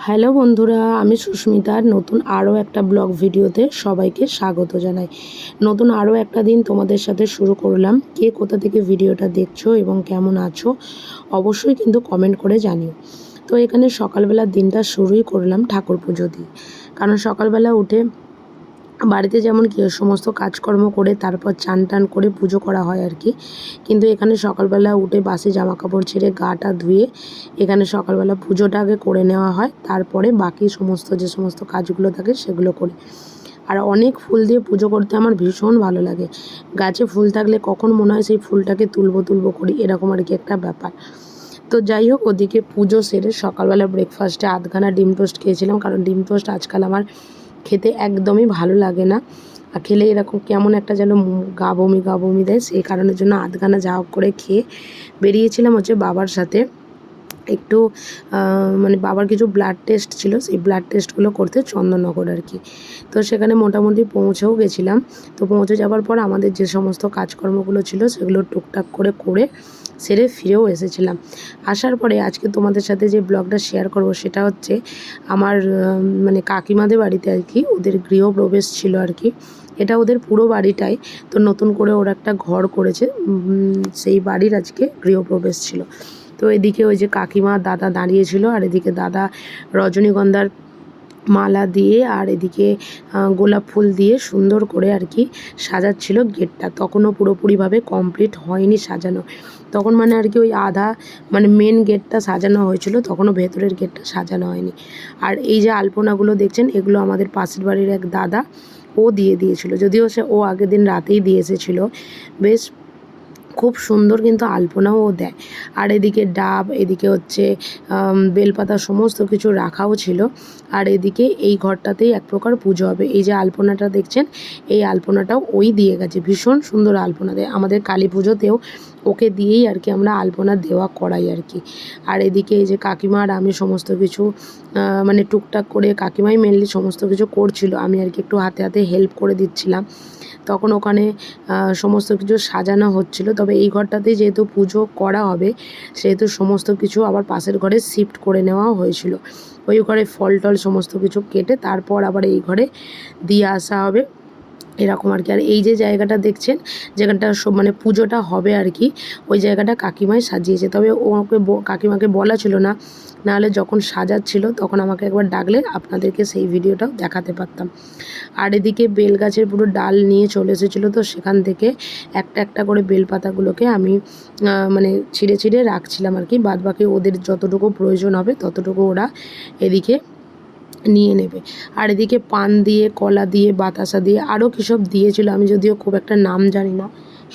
Hello বন্ধুরা, আমি সুস্মিতার নতুন আরও একটা ব্লগ ভিডিওতে সবাইকে স্বাগত জানাই। নতুন আরও একটা দিন তোমাদের সাথে শুরু করলাম। কে কোথা থেকে ভিডিওটা দেখছো এবং কেমন আছো অবশ্যই কিন্তু কমেন্ট করে জানিও। তো এখানে সকালবেলার দিনটা শুরুই করলাম ঠাকুর পুজো দিয়ে, কারণ সকালবেলা উঠে বাড়িতে যেমন কি সমস্ত কাজকর্ম করে তারপর চান টান করে পুজো করা হয় আর কি, কিন্তু এখানে সকালবেলা উঠে বাসি জামা কাপড় ছেড়ে গাটা ধুয়ে এখানে সকালবেলা পুজোটা আগে করে নেওয়া হয়, তারপরে বাকি সমস্ত যে সমস্ত কাজগুলো থাকে সেগুলো করি। আর অনেক ফুল দিয়ে পুজো করতে আমার ভীষণ ভালো লাগে। গাছে ফুল থাকলে কখন মনে হয় সেই ফুলটাকে তুলবো করি, এরকম আর কি একটা ব্যাপার। তো যাই হোক, ওদিকে পুজো সেরে সকালবেলা ব্রেকফাস্টে আধখানা ডিম টোস্ট খেয়েছিলাম, কারণ ডিম টোস্ট আজকাল আমার খেতে একদমই ভালো লাগে না। আর খেলে এরকম কেমন একটা যেন গা বমি দেয়, সেই কারণের জন্য আধখানা যা হোক করে খেয়ে বেরিয়েছিলাম হচ্ছে বাবার সাথে একটু মানে বাবার কিছু ব্লাড টেস্ট ছিল, সেই ব্লাড টেস্টগুলো করতে চন্দননগর আর কি। তো সেখানে মোটামুটি পৌঁছেও গেছিলাম। তো পৌঁছে যাওয়ার পর আমাদের যে সমস্ত কাজকর্মগুলো ছিল সেগুলো টুকটাক করে সেরে ফিরেও এসেছিলাম। আসার পরে আজকে তোমাদের সাথে যে ব্লগটা শেয়ার করব সেটা হচ্ছে আমার মানে কাকিমাদের বাড়িতে আর কি, ওদের গৃহপ্রবেশ ছিল আর কি। এটা ওদের পুরো বাড়িটাই, তো নতুন করে ওরা একটা ঘর করেছে, সেই বাড়ির আজকে গৃহপ্রবেশ ছিল। তো এদিকে ওই যে কাকিমা দাদা দাঁড়িয়েছিল, আর এদিকে দাদা রজনীগন্ধার মালা দিয়ে আর এদিকে গোলাপ ফুল দিয়ে সুন্দর করে আর কি সাজাচ্ছিল গেটটা। তখনও পুরোপুরিভাবে কমপ্লিট হয়নি সাজানো, তখন মানে আর কি ওই আধা মানে মেন গেটটা সাজানো হয়েছিল, তখনও ভেতরের গেটটা সাজানো হয়নি। আর এই যে আলপনাগুলো দেখছেন, এগুলো আমাদের পাশের বাড়ির এক দাদা ও দিয়ে দিয়েছিল, যদিও ও আগের দিন রাতেই দিয়ে এসেছিলো। বেশ খুব সুন্দর কিন্তু আলপনাও দেয়। আর এদিকে ডাব, এদিকে হচ্ছে বেলপাতা, সমস্ত কিছু রাখাও ছিল। আর এদিকে এই ঘরটাতেই এক প্রকার পুজো হবে। এই যে আলপনাটা দেখছেন, এই আলপনাটাও ওই দিয়ে গেছে, ভীষণ সুন্দর আলপনা দেয়। আমাদের কালী পুজোতেও ওকে দিয়েই আর কি আমরা আলপনা দেওয়া করাই আর কি। আর এদিকে এই যে কাকিমা আর আমি সমস্ত কিছু মানে টুকটাক করে, কাকিমাই মেনলি সমস্ত কিছু করছিল, আমি আর কি একটু হাতে হাতে হেল্প করে দিচ্ছিলাম। তখন ওখানে সমস্ত কিছু সাজানো হচ্ছিল। তবে এই ঘরটাতেই যেহেতু পুজো করা হবে সেহেতু সমস্ত কিছু আবার পাশের ঘরে শিফট করে নেওয়াও হয়েছিল। ওই ঘরে ফল টল সমস্ত কিছু কেটে তারপর আবার এই ঘরে দিয়ে আসা হবে, এরকম আর কি। আর এই যে জায়গাটা দেখছেন, যেখানটা মানে পুজোটা হবে আর কি, ওই জায়গাটা কাকিমাই সাজিয়েছে। তবে ওকে কাকিমাকে বলা ছিল না, নাহলে যখন সাজাচ্ছিল তখন আমাকে একবার ডাকলে আপনাদেরকে সেই ভিডিওটাও দেখাতে পারতাম। আর এদিকে বেল গাছের পুরো ডাল নিয়ে চলে এসেছিলো, তো সেখান থেকে একটা একটা করে বেলপাতাগুলোকে আমি মানে ছিঁড়ে ছিঁড়ে রাখছিলাম আর কি। বাদবাকি ওদের যতটুকু প্রয়োজন হবে ততটুকু ওরা এদিকে নিয়ে নেবে। আর এদিকে পান দিয়ে, কলা দিয়ে, বাতাসা দিয়ে, আরও কী সব দিয়েছিল, আমি যদিও খুব একটা নাম জানি না।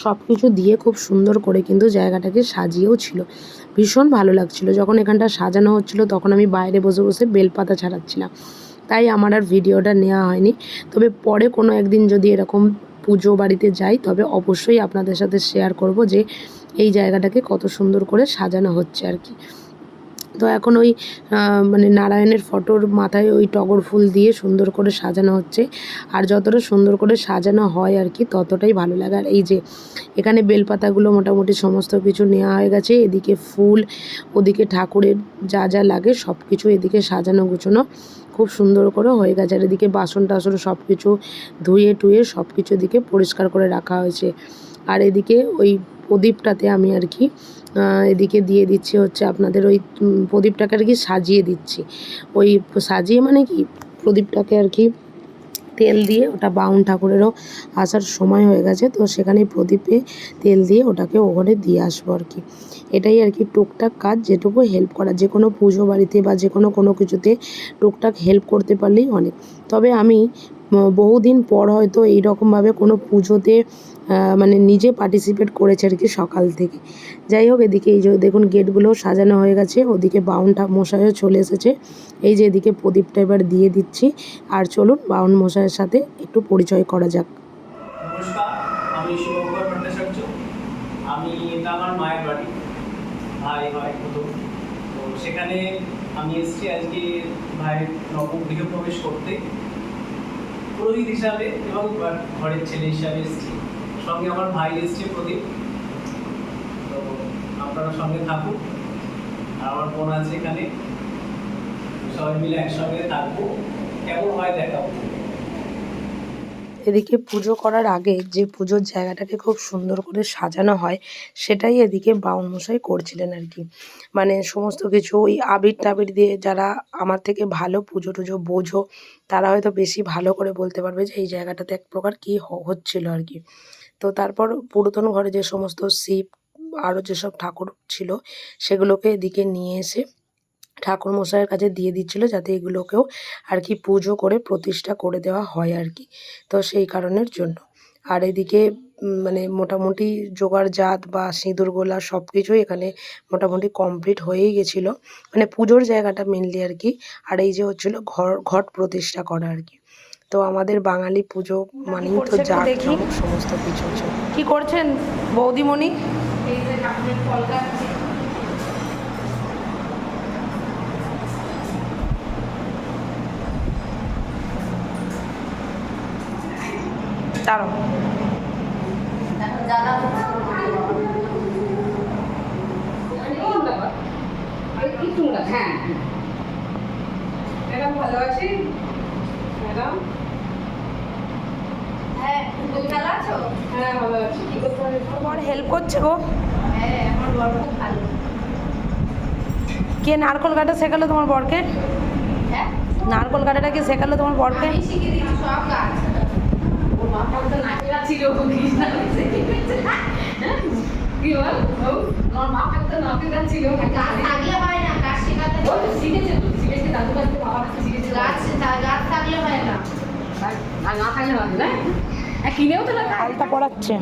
সব কিছু দিয়ে খুব সুন্দর করে কিন্তু জায়গাটাকে সাজিয়েও ছিল, ভীষণ ভালো লাগছিল। যখন এখানটা সাজানো হচ্ছিল তখন আমি বাইরে বসে বসে বেলপাতা ছাড়াচ্ছিলাম, তাই আমার আর ভিডিওটা নেওয়া হয়নি। তবে পরে কোনো একদিন যদি এরকম পুজো বাড়িতে যাই তবে অবশ্যই আপনাদের সাথে শেয়ার করব যে এই জায়গাটাকে কত সুন্দর করে সাজানো হচ্ছে আর কি। তো এখন ওই মানে নারায়ণের ফটোর মাথায় ওই টগর ফুল দিয়ে সুন্দর করে সাজানো হচ্ছে। আর যতটা সুন্দর করে সাজানো হয় আর কি ততটাই ভালো লাগে। আর এই যে এখানে বেলপাতাগুলো মোটামুটি সমস্ত কিছু নেওয়া হয়ে গেছে, এদিকে ফুল, ওদিকে ঠাকুরের যা যা লাগে সব কিছু এদিকে সাজানো গুছানো খুব সুন্দর করে হয়ে গেছে। আর এদিকে বাসন টাসন সব কিছু ধুয়ে টুয়ে সব কিছু এদিকে পরিষ্কার করে রাখা হয়েছে। আর এদিকে ওই প্রদীপটাতে আমি আর কি এদিকে দিয়ে দিচ্ছি হচ্ছে আপনাদের ওই প্রদীপটাকে আর কি সাজিয়ে দিচ্ছি। ওই সাজিয়ে মানে কি প্রদীপটাকে আর কি তেল দিয়ে, ওটা বাউন ঠাকুরেরও আসার সময় হয়ে গেছে, তো সেখানে প্রদীপে তেল দিয়ে ওটাকে ওখানে দিয়ে আসবো আর কি। এটাই আর কি টুকটাক কাজ, যেটুকু হেল্প করা, যে কোনো পুজো বাড়িতে বা যে কোনো কিছুতে টুকটাক হেল্প করতে পারলেই অনেক। তবে আমি বহুদিন পর হয়তো এইরকমভাবে কোনো পুজোতে মানে নিজে পার্টিসিপেট করেছে আর কি সকাল থেকে। যাই হোক, এদিকে এই যে দেখুন গেটগুলোও সাজানো হয়ে গেছে, ওদিকে বাউন মশাইও চলে এসেছে। এই যে এদিকে প্রদীপটা এবার দিয়ে দিচ্ছি। আর চলুন বাউন মশাইয়ের সাথে একটু পরিচয় করা যাক। নমস্কার, আমি শুভঙ্কর ভট্টাচার্য। এটা আমার মায়ের বাড়ি, ভাই হয় প্রথম। তো সেখানে আমি এসেছি আজকে ভাইয়ের নবম গৃহপ্রবেশ করতে, পুরোহিত হিসাবে এবং ঘরের ছেলে হিসাবে এসেছি। সঙ্গে আমার ভাই এসছে প্রদীপ। তো আপনারা সঙ্গে থাকুন। আর আমার বোন আছে এখানে, সবাই মিলে একসঙ্গে থাকবো, কেমন হয় দেখাবো। এদিকে পুজো করার আগে যে পুজোর জায়গাটাকে খুব সুন্দর করে সাজানো হয় সেটাই এদিকে বাউনমশাই করছিলেন আর কি। মানে সমস্ত কিছু ওই আবির টাবির দিয়ে, যারা আমার থেকে ভালো পুজো টুজো বোঝো তারা হয়তো বেশি ভালো করে বলতে পারবে যে এই জায়গাটাতে এক প্রকার কী হচ্ছিল আর কি। তো তারপর পুরাতন ঘরে যে সমস্ত শিব আরও যেসব ঠাকুর ছিল সেগুলোকে এদিকে নিয়ে এসে ঠাকুর মশাইয়ের কাছে দিয়ে দিচ্ছিল, যাতে এগুলোকেও আর কি পুজো করে প্রতিষ্ঠা করে দেওয়া হয় আর কি। তো সেই কারণের জন্য আর এদিকে মানে মোটামুটি জোগাড়জাত বা সিঁদুর গোলা সব কিছুই এখানে মোটামুটি কমপ্লিট হয়েই গেছিলো, মানে পুজোর জায়গাটা মেনলি আর কি। আর এই যে হচ্ছিল ঘট প্রতিষ্ঠা করা আর কি। তো আমাদের বাঙালি পুজো মানেই তো জাঁকজমক সমস্ত কিছু। কি করছেন বৌদিমণি? দাঁড়াও, হ্যাঁ ম্যাডাম ভালো আছি ম্যাডাম। হ্যাঁ তুমি ভালো আছো? হ্যাঁ ভালো আছি। কি করতে হবে? তোমার হেল্প করছে গো। হ্যাঁ আমার বর খুব ভালো। কে নারকোল কাটা শেখালো তোমার বরকে? হ্যাঁ নারকোল কাটাটা কি শেখালো তোমার বরকে? আমি শিখিয়ে দিচ্ছি সব কাজ। ওর মাথা তো নাচেরা ছিল কৃষ্ণা কি বল ওর মাথা তো নাচেরা ছিল। গাছ থাকলে হয় না, গাছ শেখাতে ও তো শিখেছে, তো শিখেছে দাদু কাছে বাবার কাছে শিখেছে। গাছ থাকলে হয় না। আর না থাকলে হবে না, কিনেও তো না। আলতা পড়াচ্ছে।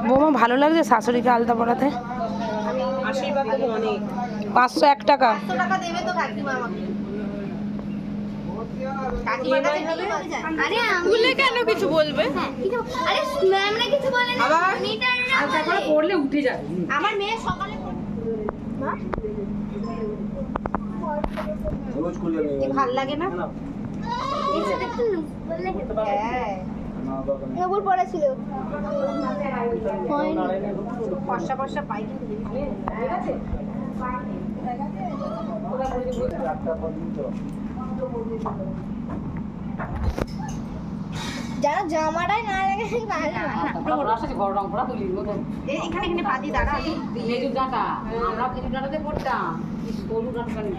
বৌমা ভালো লাগছে শাশুড়িকে আলতা পড়াতে? আশীর্বাদ তো অনেক। 501 টাকা। 500 টাকা দেবে তো কাকিমা আমাকে। কাকিমার কাছে কি বলে যায়? আরে আমি কেন কিছু বলবে? হ্যাঁ কিছু, আরে ম্যামরা কিছু বলে না, আবার মিটাররা আলতা করে পড়লে উঠে যাবে। আমার মেয়ে সকালে মা রোজ করে কি ভালো লাগে না? এই সাথে একটু বললে হ্যাঁ নবুল পড়েছিল ফর্সা ফর্সা পাই কিন্তু ঠিক আছে। যারা জামাটাই না লাগে ঘর রং করা তুলি এখানে এখানে পাতি দাঁড়া খেজুর ডাঁটা, আমরা খেজুর ডাঁটাতে পড়তাম। সরু ডাঁটা নেই।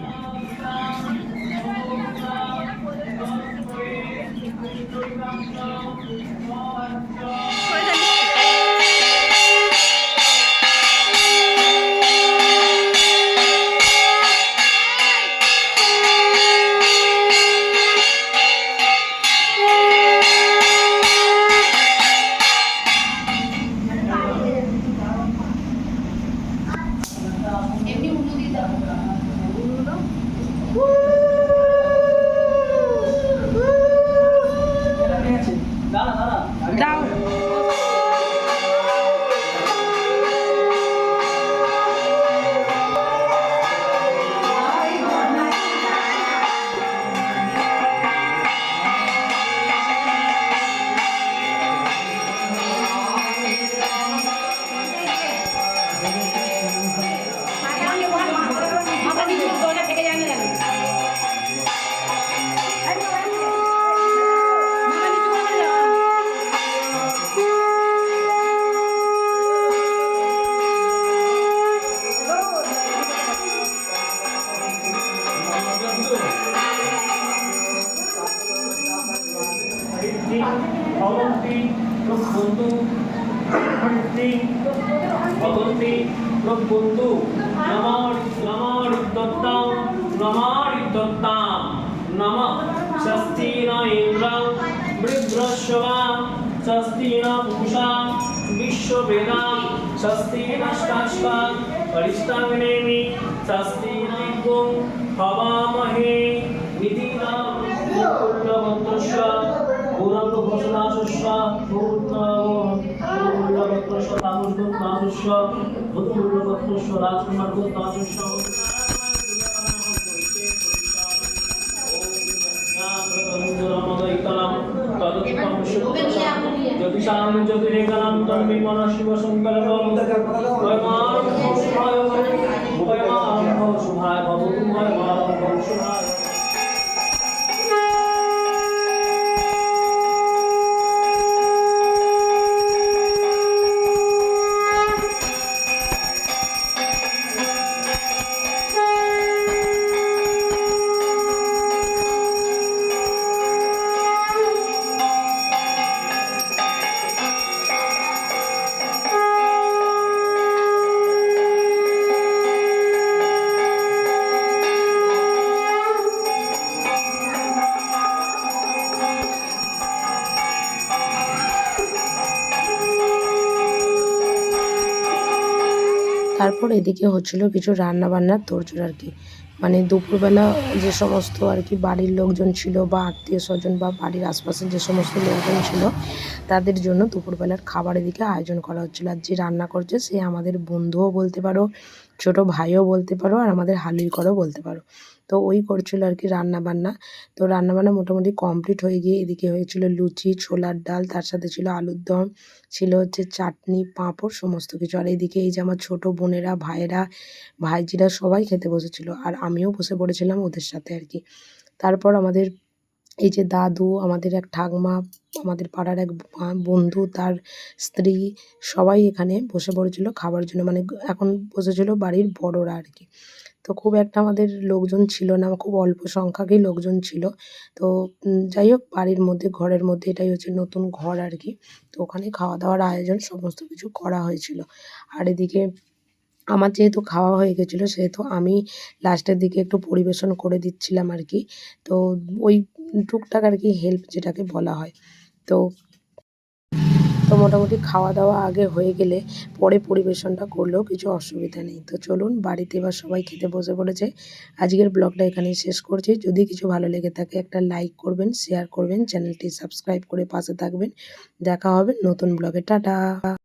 এমনি উল্টো দিয়ে দাও। দাও। ভবন্তি প্রবন্ধু ভবন্তি প্রবন্ধু নমারি দত্তাং নমঃ ষষ্ঠী ন ইন্দ্রং বৃদ্রশ্বা ষষ্ঠী ন পুষা বিশ্ববেদাং ষষ্ঠী নষ্টাশ্বা পরিষ্টাগ্নেমি ষষ্ঠী ন গুং হবামহে নিধিনাম কুল্লবন্তস্য পুরন্ত ঘোষণাশস্য পুরুল্লবত্রস্য তামসগোত্রাশস্য ভূতুল্লবত্রস্য রাজকুমারগোত্রাশস্য তদুত্তম শুদ্ধম জ্যোতিষাং জ্যোতিরেকানাং তন্মীমন শিব সংকল্পম ভয়মারম্ভো শুভায় ভয়মারম্ভো শুভায় ভবতু ভয়মারম্ভো শুভায়। তারপর এদিকে হচ্ছিল কিছু রান্না বান্নার তোড়জোড় আর কি, মানে দুপুরবেলা যে সমস্ত আর কি বাড়ির লোকজন ছিল বা আত্মীয় স্বজন বা বাড়ির আশপাশের যে সমস্ত লোকজন ছিল তাদের জন্য দুপুরবেলার খাবার এদিকে আয়োজন করা হচ্ছিল। আর যে রান্না করছে সে আমাদের বন্ধুও বলতে পারো, ছোট ভাইও বলতে পারো, আর আমাদের হালুই করও বলতে পারো। তো ওই করছিল আর কি রান্না বান্না। তো রান্না বান্না মোটামুটি কমপ্লিট হয়ে গিয়ে এদিকে হয়েছিল লুচি, ছোলার ডাল, তার সাথে ছিল আলুর দম, ছিল হচ্ছে চাটনি, পাঁপড়, সমস্ত কিছু। আর এইদিকে এই যে আমার ছোট বোনেরা, ভাইয়েরা, ভাইজিরা সবাই খেতে বসেছিল, আর আমিও বসে পড়েছিলাম ওদের সাথে আর কি। তারপর আমাদের এই যে দাদু, আমাদের এক ঠাকমা, আমাদের পাড়ার এক বন্ধু, তার স্ত্রী, সবাই এখানে বসে পড়েছিল খাবার জন্য, মানে এখন বসেছিল বাড়ির বড়রা আর কি। তো খুব একটা আমাদের লোকজন ছিল না, খুব অল্প সংখ্যকই লোকজন ছিল। তো যাই হোক, বাড়ির মধ্যে, ঘরের মধ্যে, এটাই হচ্ছে নতুন ঘর আর কি। তো ওখানে খাওয়া দাওয়ার আয়োজন সমস্ত কিছু করা হয়েছিল। আর এদিকে আমার যেহেতু খাওয়া হয়ে গেছিলো সেহেতু আমি লাস্টের দিকে একটু পরিবেশন করে দিচ্ছিলাম আর কি। তো ওই টুকটাক আর কি হেল্প যেটাকে বলা হয়। তো মোটামুটি খাওয়া দাওয়া আগে হয়ে গেলে পরে পরিবেশনটা করলেও কিছু অসুবিধা নেই। তো চলুন, বাড়িতে এবার সবাই খেতে বসে পড়েছে। আজকের ব্লগটা এখানেই শেষ করছি। যদি কিছু ভালো লেগে থাকে একটা লাইক করবেন, শেয়ার করবেন, চ্যানেলটি সাবস্ক্রাইব করে পাশে থাকবেন। দেখা হবে নতুন ব্লগে। টাটা।